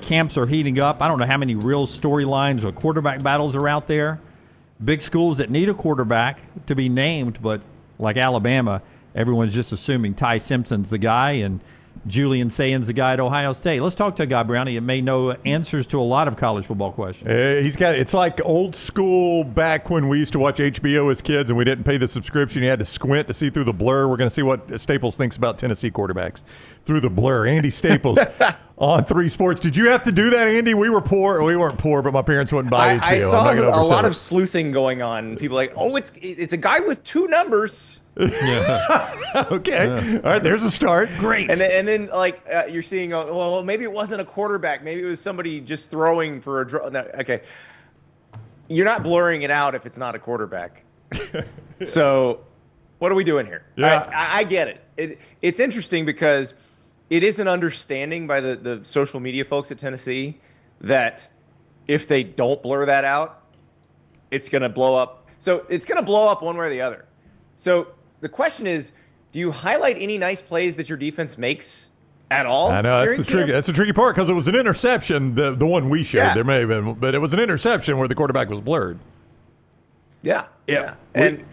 camps are heating up. I don't know how many real storylines or quarterback battles are out there. Big schools that need a quarterback to be named, but like Alabama, everyone's just assuming Ty Simpson's the guy and Julian Sayen's the guy at Ohio State. Let's talk to a guy, Brownie, that may know answers to a lot of college football questions. It's like old school back when we used to watch HBO as kids and we didn't pay the subscription. You had to squint to see through the blur. We're going to see what Staples thinks about Tennessee quarterbacks through the blur. Andy Staples on 3 Sports. Did you have to do that, Andy? We were poor. We weren't poor, but my parents wouldn't buy HBO. I saw a lot of sleuthing going on. People like, oh, it's a guy with 2 numbers. Yeah. Okay. Yeah. All right. There's a start. Great. And then you're seeing, well, maybe it wasn't a quarterback. Maybe it was somebody just throwing for a draw. No, okay. You're not blurring it out if it's not a quarterback. So what are we doing here? Yeah. I get it. It's interesting because it is an understanding by the social media folks at Tennessee that if they don't blur that out, it's going to blow up. So it's going to blow up one way or the other. So the question is, do you highlight any nice plays that your defense makes at all? I know that's the tricky part because it was an interception. The one we showed, there may have been, but it was an interception where the quarterback was blurred. Yeah. And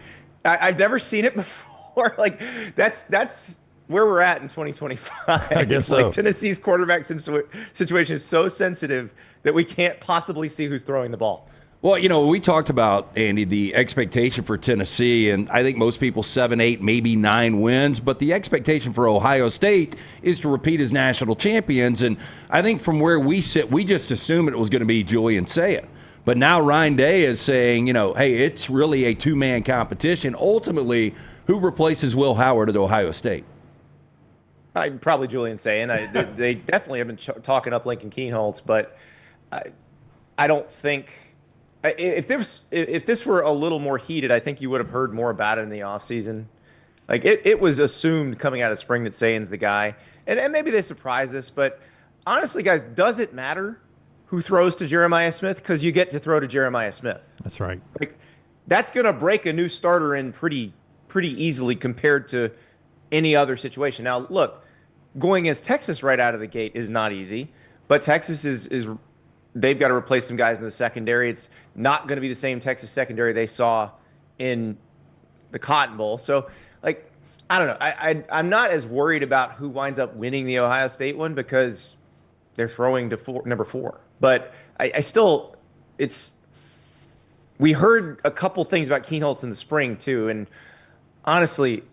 I've never seen it before. Like that's where we're at in 2025. I guess so. Like Tennessee's quarterback situation is so sensitive that we can't possibly see who's throwing the ball. Well, we talked about, Andy, the expectation for Tennessee, and I think most people 7, 8, maybe 9 wins, but the expectation for Ohio State is to repeat as national champions, and I think from where we sit, we just assumed it was going to be Julian Sayen. But now Ryan Day is saying, hey, it's really a 2-man competition. Ultimately, who replaces Will Howard at Ohio State? Probably Julian Sayen. They definitely have been talking up Lincoln Kienholz, but I don't think – if this were a little more heated, I think you would have heard more about it in the offseason. Like it was assumed coming out of spring that Sayen's the guy, and maybe they surprised us. But honestly, guys, does it matter who throws to Jeremiah Smith? Because you get to throw to Jeremiah Smith. That's right. Like that's going to break a new starter in pretty easily compared to any other situation. Now, look, going as Texas right out of the gate is not easy, but Texas is they've got to replace some guys in the secondary. It's not going to be the same Texas secondary they saw in the Cotton Bowl. So, I don't know. I'm not as worried about who winds up winning the Ohio State one because they're throwing to number 4. But I still, we heard a couple things about Kienholz in the spring too. And honestly,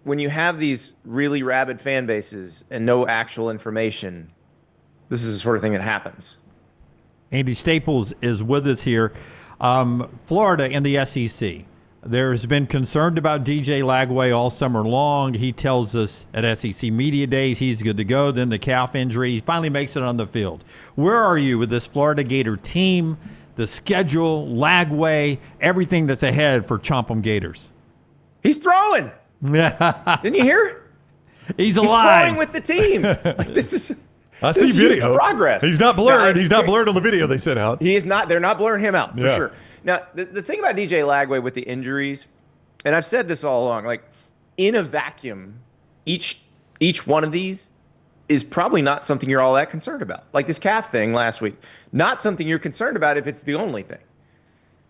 when you have these really rabid fan bases and no actual information, this is the sort of thing that happens. Andy Staples is with us here. Florida and the SEC. There's been concern about DJ Lagway all summer long. He tells us at SEC Media Days he's good to go. Then the calf injury. He finally makes it on the field. Where are you with this Florida Gator team, the schedule, Lagway, everything that's ahead for Chomp'em Gators? He's throwing. Didn't you hear? He's alive. He's throwing with the team. This is... I see video. Progress. He's not blurred. He's not blurred on the video they sent out. He is not. They're not blurring him out for sure. Now, the thing about DJ Lagway with the injuries, and I've said this all along, like in a vacuum, each one of these is probably not something you're all that concerned about. Like this calf thing last week, not something you're concerned about if it's the only thing.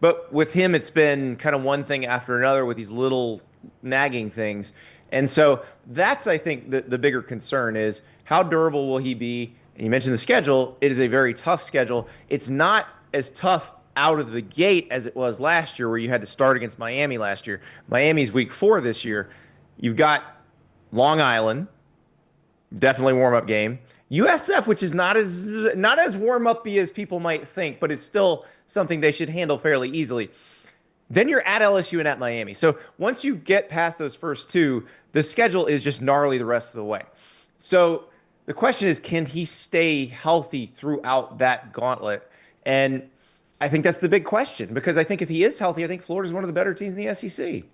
But with him, it's been kind of one thing after another with these little nagging things. And so that's, I think, the bigger concern is how durable will he be? And you mentioned the schedule. It is a very tough schedule. It's not as tough out of the gate as it was last year where you had to start against Miami last year. Miami's week 4 this year. You've got Long Island, definitely warm-up game. USF, which is not as warm-up-y as people might think, but it's still something they should handle fairly easily. Then you're at LSU and at Miami. So once you get past those first 2, the schedule is just gnarly the rest of the way. So the question is, can he stay healthy throughout that gauntlet? And I think that's the big question, because I think if he is healthy, I think Florida's one of the better teams in the SEC.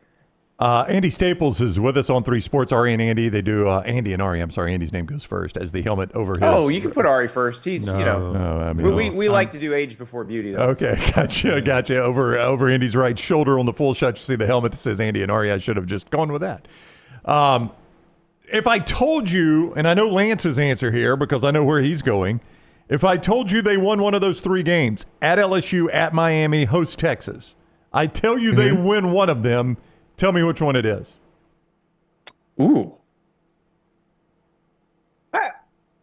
Andy Staples is with us on 3 Sports. Ari and Andy, they do Andy and Ari. I'm sorry, Andy's name goes first as the helmet over his. Oh, you can put Ari first. He's we like to do age before beauty though. Okay, gotcha. Over Andy's right shoulder on the full shot, you see the helmet that says Andy and Ari. I should have just gone with that. If I told you, and I know Lance's answer here because I know where he's going, If I told you they won one of those 3 games, at LSU, at Miami, host Texas, I tell you they win one of them, tell me which one it is. Ooh.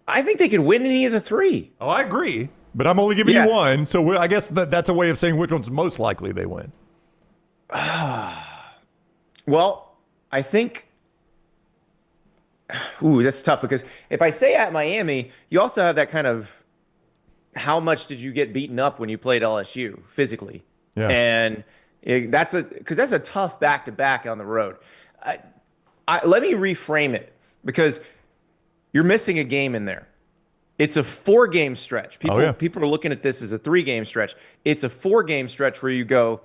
I think they could win any of the 3. Oh, I agree. But I'm only giving you one, so I guess that's a way of saying which one's most likely they win. Well, I think... Ooh, that's tough because if I say at Miami, you also have that kind of how much did you get beaten up when you played LSU physically? Yeah. And that's a tough back-to-back on the road. Let me reframe it because you're missing a game in there. It's a 4-game stretch. People are looking at this as a 3-game stretch. It's a 4-game stretch where you go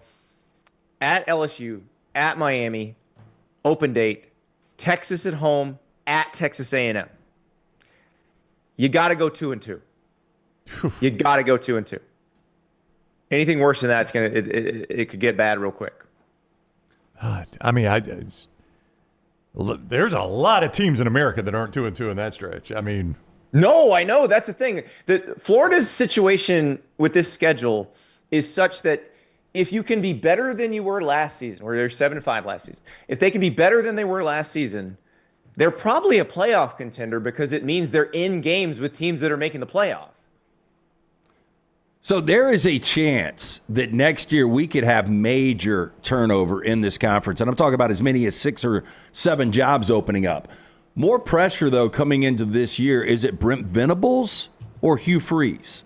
at LSU, at Miami, open date, Texas at home, at Texas A&M. You got to go 2-2. You got to go 2-2. Anything worse than that, it could get bad real quick. I mean, there's a lot of teams in America that aren't 2-2 in that stretch. I mean, no, I know that's the thing. Florida's situation with this schedule is such that if you can be better than you were last season, where they're 7-5 last season, if they can be better than they were last season, they're probably a playoff contender because it means they're in games with teams that are making the playoff. So there is a chance that next year we could have major turnover in this conference. And I'm talking about as many as 6 or 7 jobs opening up. More pressure, though, coming into this year. Is it Brent Venables or Hugh Freeze?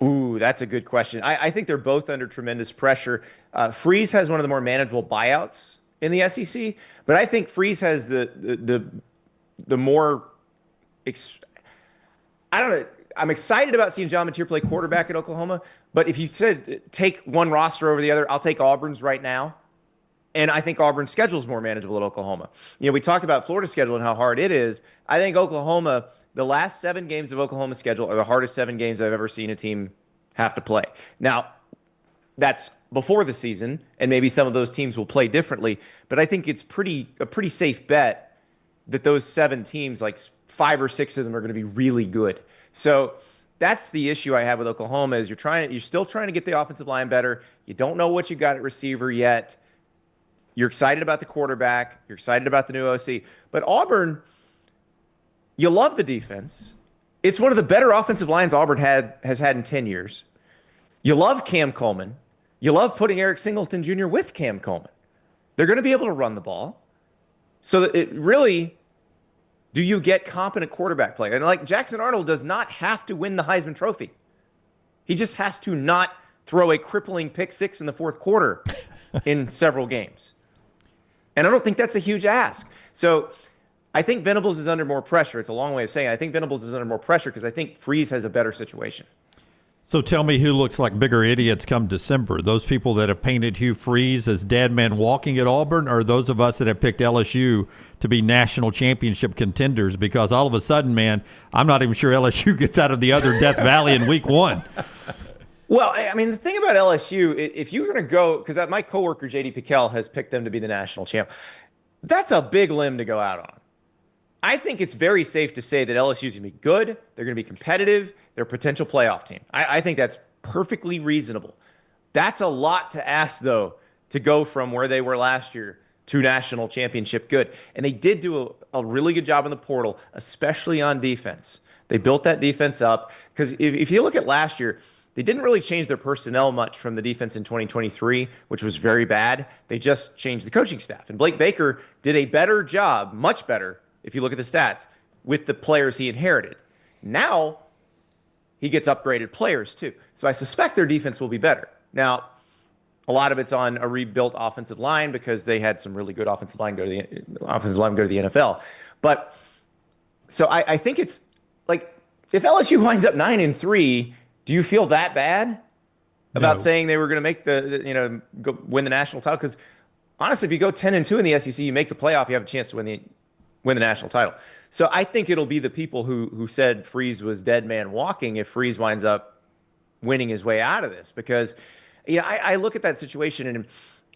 Ooh, that's a good question. I think they're both under tremendous pressure. Freeze has one of the more manageable buyouts in the SEC, but I think Freeze has the more I don't know. I'm excited about seeing John Mateer play quarterback at Oklahoma, but if you said take one roster over the other, I'll take Auburn's right now. And I think Auburn's schedule is more manageable at Oklahoma. You know, we talked about Florida's schedule and how hard it is. I think Oklahoma, the last 7 games of Oklahoma's schedule are the hardest 7 games I've ever seen a team have to play. Now, that's before the season, and maybe some of those teams will play differently. But I think it's a pretty safe bet that those 7 teams, like 5 or 6 of them, are going to be really good. So that's the issue I have with Oklahoma is you're still trying to get the offensive line better. You don't know what you got at receiver yet. You're excited about the quarterback. You're excited about the new OC. But Auburn, you love the defense. It's one of the better offensive lines Auburn has had in 10 years. You love Cam Coleman. You love putting Eric Singleton Jr. with Cam Coleman. They're going to be able to run the ball. So that it really, do you get competent quarterback play? And like Jackson Arnold does not have to win the Heisman Trophy. He just has to not throw a crippling pick 6 in the 4th quarter in several games. And I don't think that's a huge ask. So I think Venables is under more pressure. It's a long way of saying I think Venables is under more pressure because I think Freeze has a better situation. So tell me who looks like bigger idiots come December. Those people that have painted Hugh Freeze as dead man walking at Auburn, or those of us that have picked LSU to be national championship contenders? Because all of a sudden, man, I'm not even sure LSU gets out of the other Death Valley in week 1. Well, I mean, the thing about LSU, if you're going to go, because my coworker, J.D. Piquel, has picked them to be the national champ, that's a big limb to go out on. I think it's very safe to say that LSU is going to be good. They're going to be competitive. They're a potential playoff team. I think that's perfectly reasonable. That's a lot to ask, though, to go from where they were last year to national championship good. And they did do a really good job in the portal, especially on defense. They built that defense up because if you look at last year, they didn't really change their personnel much from the defense in 2023, which was very bad. They just changed the coaching staff. And Blake Baker did a better job, much better, if you look at the stats, with the players he inherited. Now, he gets upgraded players too. So I suspect their defense will be better. Now, a lot of it's on a rebuilt offensive line because they had some really good offensive line go to the NFL. But so I think it's like if LSU winds up 9-3, do you feel that bad about saying they were going to make go win the national title? Because honestly, if you go 10-2 in the SEC, you make the playoff, you have a chance to win the national title. So I think it'll be the people who said Freeze was dead man walking if Freeze winds up winning his way out of this. Because I look at that situation and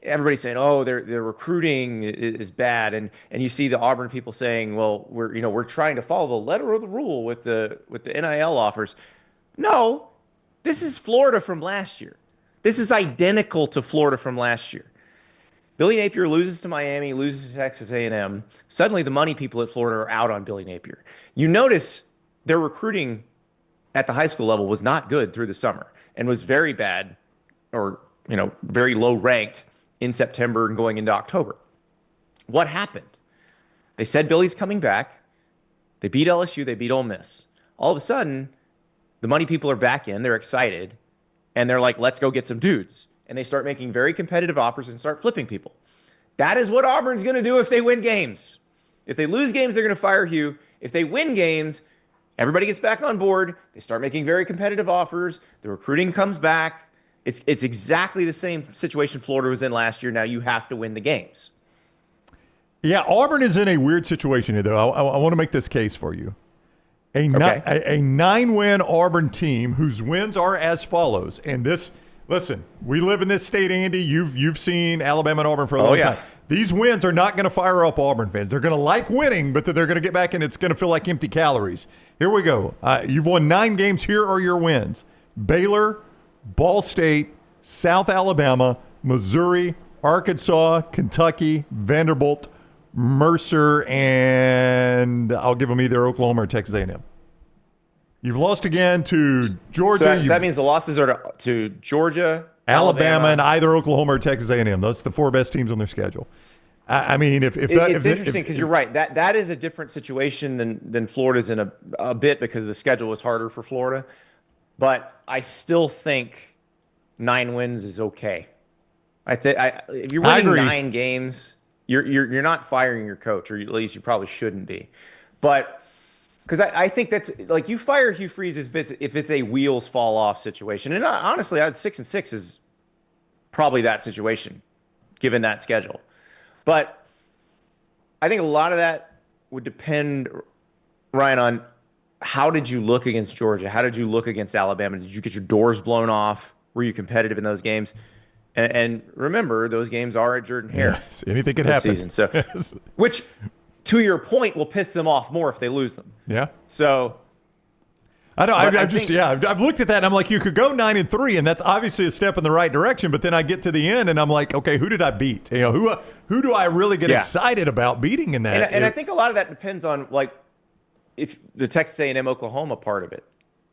everybody's saying, "Oh, their recruiting is bad," and you see the Auburn people saying, "Well, we're trying to follow the letter of the rule with the NIL offers." No, this is Florida from last year. This is identical to Florida from last year. Billy Napier loses to Miami, loses to Texas A&M. Suddenly, the money people at Florida are out on Billy Napier. You notice their recruiting at the high school level was not good through the summer and was very bad, or very low ranked in September and going into October. What happened? They said Billy's coming back. They beat LSU. They beat Ole Miss. All of a sudden, the money people are back in. They're excited. And they're like, let's go get some dudes. And they start making very competitive offers and start flipping people. That is what Auburn's going to do if they win games. If they lose games, they're going to fire Hugh. If they win games, everybody gets back on board. They start making very competitive offers. The recruiting comes back. It's exactly the same situation Florida was in last year. Now you have to win the games. Yeah, Auburn is in a weird situation here, though. I want to make this case for you. A 9-win Auburn team whose wins are as follows. And this, listen, we live in this state, Andy. You've seen Alabama and Auburn for a long time. These wins are not going to fire up Auburn fans. They're going to like winning, but they're going to get back and it's going to feel like empty calories. Here we go. You've won 9 games. Here are your wins: Baylor, Ball State, South Alabama, Missouri, Arkansas, Kentucky, Vanderbilt, Mercer, and I'll give them either Oklahoma or Texas A&M. You've lost again to Georgia. So that means the losses are to Georgia, Alabama, and either Oklahoma or Texas A&M. Those are the 4 best teams on their schedule. I mean, it's interesting because you're right. That is a different situation than Florida's in a bit because the schedule is harder for Florida. But I still think 9 wins is okay. If you're winning 9 games, you're not firing your coach, or at least you probably shouldn't be. But because I think that's like, you fire Hugh Freeze if it's a wheels fall off situation. And honestly, 6-6 is probably that situation, given that schedule. But I think a lot of that would depend, Ryan, on how did you look against Georgia? How did you look against Alabama? Did you get your doors blown off? Were you competitive in those games? And remember, those games are at Jordan-Hare. Yes, anything can happen. Season. So, which, to your point, will piss them off more if they lose them. Yeah. So, I know. I've looked at that and I'm like, you could go 9-3, and that's obviously a step in the right direction. But then I get to the end and I'm like, okay, who did I beat? Who do I really get excited about beating in that? And I think a lot of that depends on, like, if the Texas A&M Oklahoma part of it.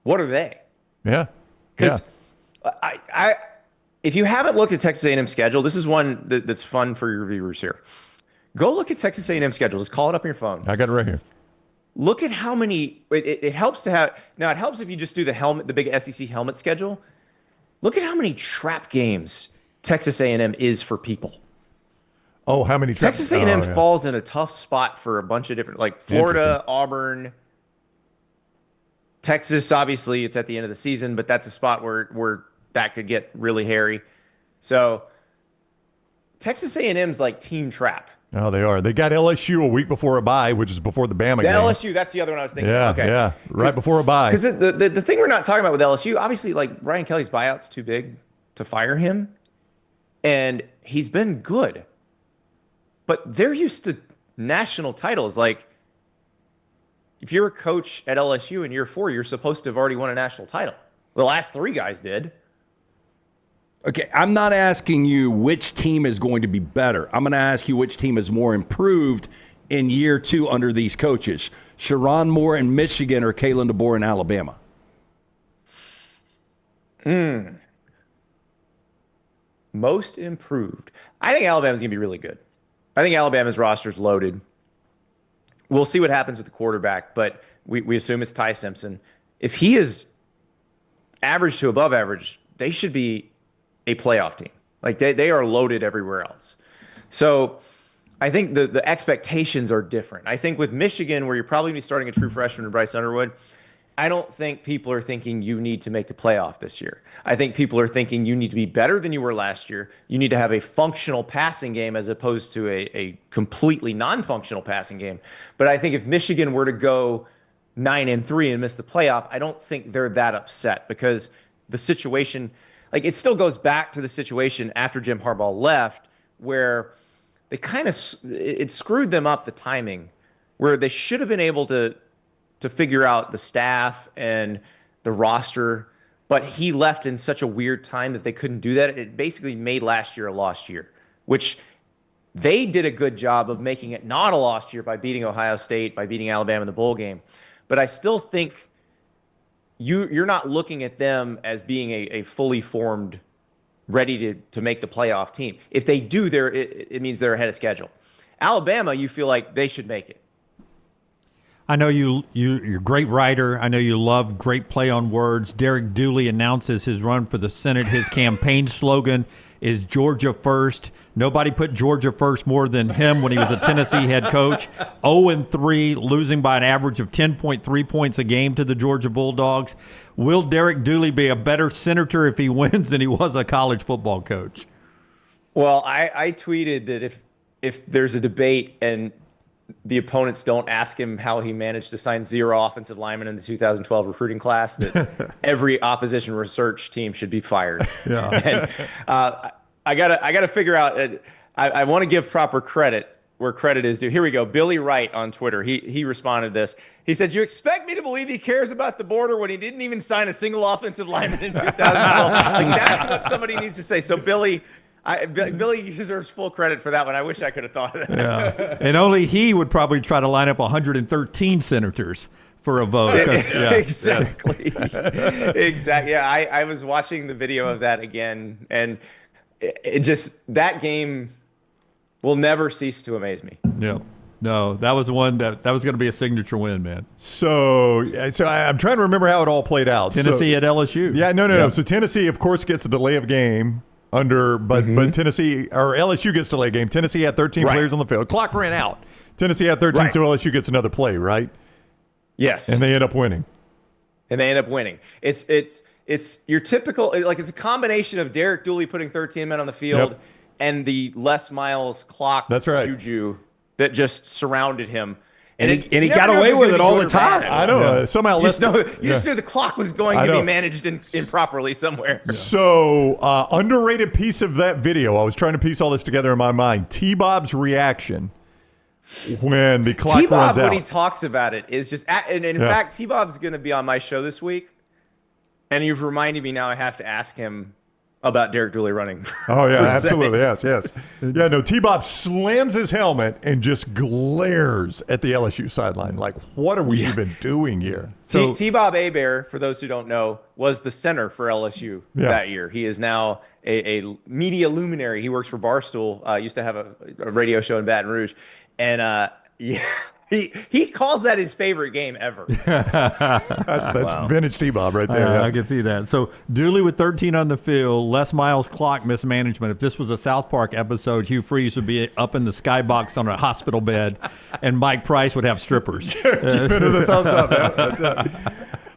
What are they? Yeah. Because if you haven't looked at Texas A&M's schedule, this is one that's fun for your viewers here. Go look at Texas A&M's schedule. Just call it up on your phone. I got it right here. Look at how many. It helps to have. Now it helps if you just do the big SEC helmet schedule. Look at how many trap games Texas A&M is for people. Oh, how many? Texas A&M falls in a tough spot for a bunch of different, like Florida, Auburn, Texas. Obviously, it's at the end of the season, but that's a spot where that could get really hairy. So Texas A&M's like team trap. Oh, they are. They got LSU a week before a bye, which is before the Bama game. LSU, that's the other one I was thinking. Yeah, okay. Yeah, right before a bye. Because the thing we're not talking about with LSU, obviously, like, Brian Kelly's buyout's too big to fire him, and he's been good. But they're used to national titles. Like, if you're a coach at LSU in year 4, you're supposed to have already won a national title. The last 3 guys did. Okay, I'm not asking you which team is going to be better. I'm going to ask you which team is more improved in year 2 under these coaches. Sherrone Moore in Michigan or Kalen DeBoer in Alabama? Most improved. I think Alabama's going to be really good. I think Alabama's roster is loaded. We'll see what happens with the quarterback, but we assume it's Ty Simpson. If he is average to above average, they should be a playoff team. Like, they are loaded everywhere else. So I think the expectations are different. I think with Michigan, where you're probably going to be starting a true freshman in Bryce Underwood, I don't think people are thinking you need to make the playoff this year. I think people are thinking you need to be better than you were last year. You need to have a functional passing game as opposed to a completely non-functional passing game. But I think if Michigan were to go 9-3 and miss the playoff, I don't think they're that upset, because the situation, like, it still goes back to the situation after Jim Harbaugh left, where they kind of it screwed them up, the timing, where they should have been able to figure out the staff and the roster, but he left in such a weird time that they couldn't do that. It basically made last year a lost year, which they did a good job of making it not a lost year by beating Ohio State, by beating Alabama in the bowl game. But I still think you're not looking at them as being a fully formed, ready to make the playoff team. If they do, it means they're ahead of schedule. Alabama, you feel like they should make it. I know you're a great writer. I know you love great play on words. Derek Dooley announces his run for the Senate. His campaign slogan is Georgia First. Nobody put Georgia first more than him when he was a Tennessee head coach. 0-3, losing by an average of 10.3 points a game to the Georgia Bulldogs. Will Derek Dooley be a better senator if he wins than he was a college football coach? Well, I tweeted that if there's a debate and the opponents don't ask him how he managed to sign 0 offensive linemen in the 2012 recruiting class, that every opposition research team should be fired. Yeah. And I gotta figure out. I want to give proper credit where credit is due. Here we go. Billy Wright on Twitter. He responded to this. He said, "You expect me to believe he cares about the border when he didn't even sign a single offensive lineman in 2012?" Like, that's what somebody needs to say. So Billy deserves full credit for that one. I wish I could have thought of that. Yeah. And only he would probably try to line up 113 senators for a vote. Exactly. Exactly. Yeah, I was watching the video of that again, and it just, that game will never cease to amaze me. Yeah. No, that was one that was going to be a signature win, man. So I'm trying to remember how it all played out. Tennessee at LSU. Yeah, no. So Tennessee, of course, gets a delay of game. But Tennessee, or LSU gets delay game. Tennessee had 13 players on the field. Clock ran out. Tennessee had 13, so LSU gets another play, right? Yes. And they end up winning. It's your typical, like, it's a combination of Derek Dooley putting 13 men on the field and the Les Miles clock juju that just surrounded him. And he got away with it all the time. I know. Somehow you just knew the clock was going to be managed improperly somewhere. Yeah. So, underrated piece of that video, I was trying to piece all this together in my mind. T-Bob's reaction when the clock runs out. When he talks about it, is just, and in fact, T-Bob's going to be on my show this week. And you've reminded me now I have to ask him about Derek Dooley running. Oh, yeah, absolutely. Yes. Yeah, no, T-Bob slams his helmet and just glares at the LSU sideline. Like, what are we even doing here? So T-Bob Hebert, for those who don't know, was the center for LSU that year. He is now a media luminary. He works for Barstool, used to have a radio show in Baton Rouge. And, He calls that his favorite game ever. That's vintage T-Bob right there. I can see that. So Dooley with 13 on the field, Les Miles clock mismanagement. If this was a South Park episode, Hugh Freeze would be up in the skybox on a hospital bed, and Mike Price would have strippers. Keep it to the thumbs up. That's it.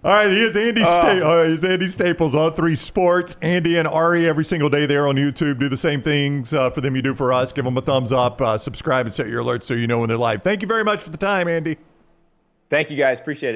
All right, here's Andy Staples on 3 Sports. Andy and Ari every single day there on YouTube. Do the same things for them you do for us. Give them a thumbs up, subscribe, and set your alerts so you know when they're live. Thank you very much for the time, Andy. Thank you, guys. Appreciate it.